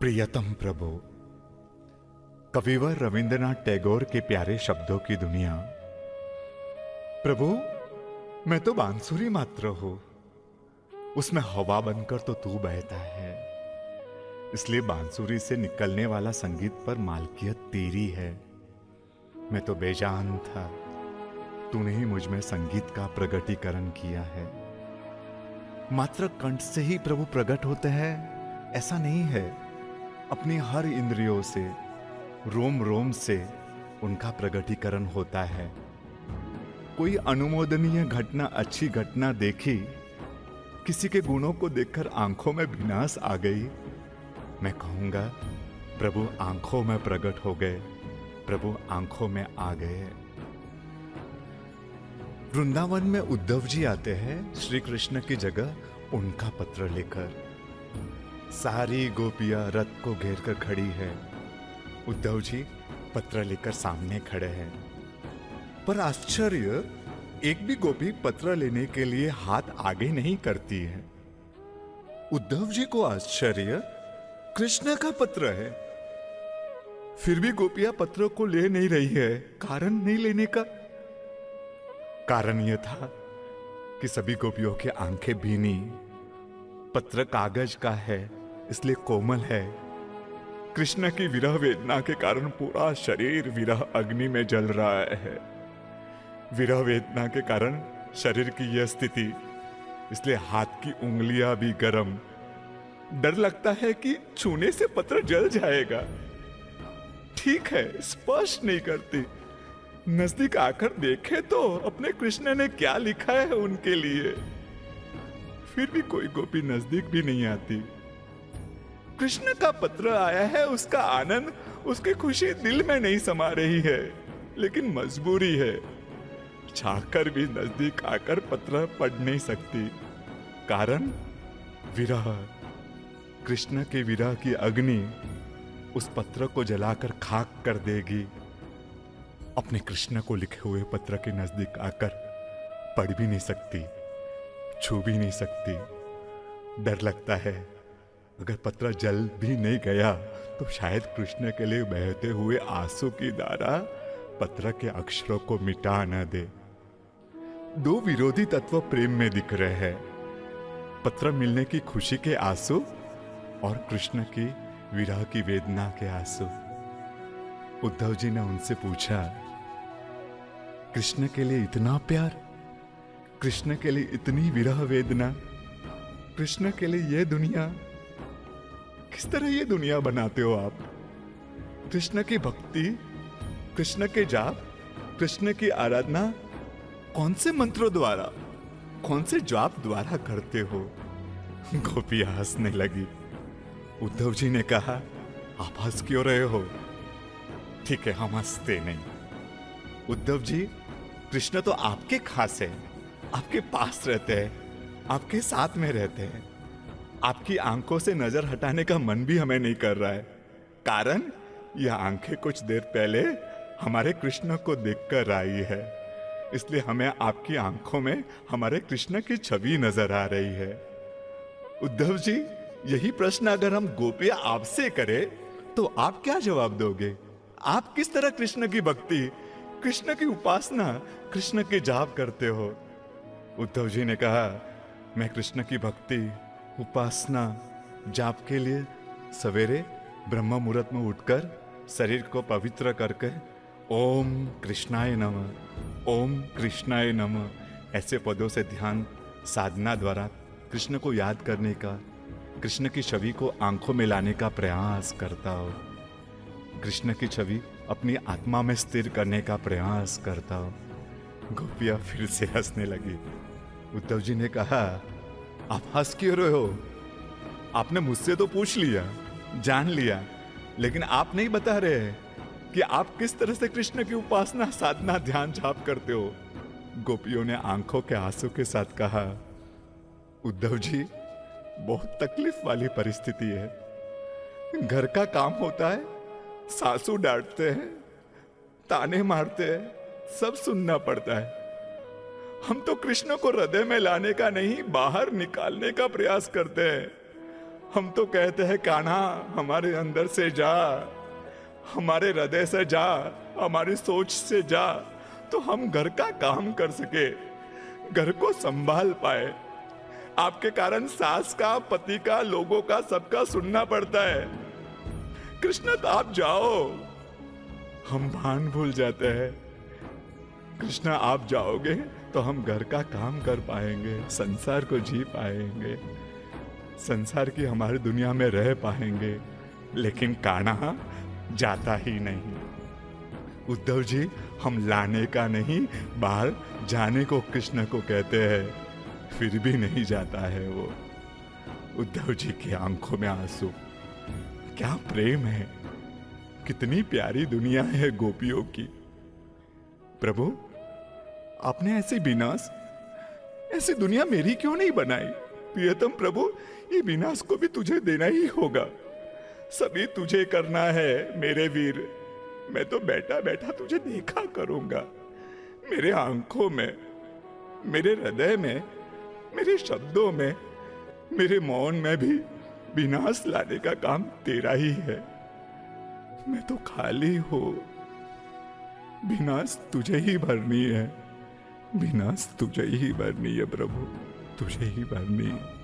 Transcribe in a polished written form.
प्रियतम प्रभु, कविवर रविंद्रनाथ टैगोर के प्यारे शब्दों की दुनिया। प्रभु, मैं तो बांसुरी मात्र हूं, उसमें हवा बनकर तो तू बहता है, इसलिए बांसुरी से निकलने वाला संगीत पर मालकियत तेरी है। मैं तो बेजान था, तूने ही मुझ में संगीत का प्रगटीकरण किया है। मात्र कंठ से ही प्रभु प्रकट होते हैं ऐसा नहीं है, अपनी हर इंद्रियों से, रोम रोम से उनका प्रगटीकरण होता है। कोई अनुमोदनीय घटना, अच्छी घटना देखी, किसी के गुणों को देखकर आंखों में भीनास आ गई, मैं कहूंगा प्रभु आंखों में प्रकट हो गए, प्रभु आंखों में आ गए। वृंदावन में उद्धव जी आते हैं श्री कृष्ण की जगह उनका पत्र लेकर। सारी गोपियां रथ को घेर कर खड़ी है, उद्धव जी पत्र लेकर सामने खड़े हैं। पर आश्चर्य, एक भी गोपी पत्र लेने के लिए हाथ आगे नहीं करती है। उद्धव जी को आश्चर्य, कृष्ण का पत्र है, फिर भी गोपियां पत्र को ले नहीं रही है। कारण नहीं लेने का? कारण यह था कि सभी गोपियों की आंखें भीनी, पत्र कागज का है इसलिए कोमल है। कृष्ण की विरह वेदना के कारण पूरा शरीर विरह अग्नि में जल रहा है। विरह वेदना के कारण शरीर की यह स्थिति, इसलिए हाथ की उंगलियां भी गर्म। डर लगता है कि छूने से पत्र जल जाएगा। ठीक है, स्पर्श नहीं करती, नजदीक आकर देखे तो अपने कृष्ण ने क्या लिखा है उनके लिए। फिर भी कोई गोपी नजदीक भी नहीं आती। कृष्ण का पत्र आया है, उसका आनंद, उसकी खुशी दिल में नहीं समा रही है, लेकिन मजबूरी है, चाहकर भी नजदीक आकर पत्र पढ़ नहीं सकती। कारण विरह। कृष्ण के विरह की अग्नि उस पत्र को जलाकर खाक कर देगी। अपने कृष्ण को लिखे हुए पत्र के नजदीक आकर पढ़ भी नहीं सकती, छू भी नहीं सकती। डर लगता है अगर पत्र जल भी नहीं गया तो शायद कृष्ण के लिए बहते हुए आंसू की धारा पत्र के अक्षरों को मिटा न दे। दो विरोधी तत्व प्रेम में दिख रहे हैं, पत्र मिलने की खुशी के आंसू और कृष्ण की विरह की वेदना के आंसू। उद्धव जी ने उनसे पूछा, कृष्ण के लिए इतना प्यार, कृष्ण के लिए इतनी विरह वेदना, कृष्ण के लिए यह दुनिया, किस तरह ये दुनिया बनाते हो आप? कृष्ण की भक्ति, कृष्ण के जाप, कृष्ण की आराधना कौन से मंत्रों द्वारा, कौन से जाप द्वारा करते हो? गोपियां हंसने लगी। उद्धव जी ने कहा, आप हंस क्यों रहे हो? ठीक है, हम हंसते नहीं। उद्धव जी, कृष्ण तो आपके खास है, आपके पास रहते हैं, आपके साथ में रहते हैं। आपकी आंखों से नजर हटाने का मन भी हमें नहीं कर रहा है। कारण यह आंखें कुछ देर पहले हमारे कृष्ण को देखकर आई है, इसलिए हमें आपकी आंखों में हमारे कृष्ण की छवि नजर आ रही है। उद्धव जी, यही प्रश्न अगर हम गोपियां आपसे करें तो आप क्या जवाब दोगे? आप किस तरह कृष्ण की भक्ति, कृष्ण की उपासना, कृष्ण के जाप करते हो? उद्धव जी ने कहा, मैं कृष्ण की भक्ति, उपासना, जाप के लिए सवेरे ब्रह्म मुहूर्त में उठकर शरीर को पवित्र करके ओम कृष्णाय नमः, ओम कृष्णाय नमः ऐसे पदों से ध्यान साधना द्वारा कृष्ण को याद करने का, कृष्ण की छवि को आंखों में लाने का प्रयास करता हो। कृष्ण की छवि अपनी आत्मा में स्थिर करने का प्रयास करता हो। गोपियां फिर से हंसने लगी। उद्धव जी ने कहा, आप हंस क्यों रहे हो? आपने मुझसे तो पूछ लिया, जान लिया, लेकिन आप नहीं बता रहे कि आप किस तरह से कृष्ण की उपासना, साधना, ध्यान, जाप करते हो। गोपियों ने आंखों के आंसू के साथ कहा, उद्धव जी, बहुत तकलीफ वाली परिस्थिति है। घर का काम होता है, सासू डांटते हैं, ताने मारते हैं, सब सुनना पड़ता है। हम तो कृष्ण को हृदय में लाने का नहीं, बाहर निकालने का प्रयास करते हैं। हम तो कहते हैं कान्हा हमारे अंदर से जा, हमारे हृदय से जा, हमारी सोच से जा, तो हम घर का काम कर सके, घर को संभाल पाए। आपके कारण सास का, पति का, लोगों का, सबका सुनना पड़ता है। कृष्ण तो आप जाओ, हम भान भूल जाते हैं। कृष्ण आप जाओगे तो हम घर का काम कर पाएंगे, संसार को जी पाएंगे, संसार की हमारी दुनिया में रह पाएंगे। लेकिन कान्हा जाता ही नहीं। उद्धव जी, हम लाने का नहीं, बाहर जाने को कृष्ण को कहते हैं, फिर भी नहीं जाता है वो। उद्धव जी की आंखों में आंसू। क्या प्रेम है, कितनी प्यारी दुनिया है गोपियों की। प्रभु, आपने ऐसी विनाश, ऐसी दुनिया मेरी क्यों नहीं बनाई? प्रियतम प्रभु, ये विनाश को भी तुझे देना ही होगा। सभी तुझे करना है मेरे वीर। मैं तो बैठा बैठा तुझे देखा करूंगा। मेरे आंखों में, मेरे हृदय में, मेरे शब्दों में, मेरे मौन में भी विनाश लाने का काम तेरा ही है। मैं तो खाली हूं। विनाश तुझे ही भरनी है, विनाश तुझे ही भरनी है प्रभु, तुझे ही भरनी है।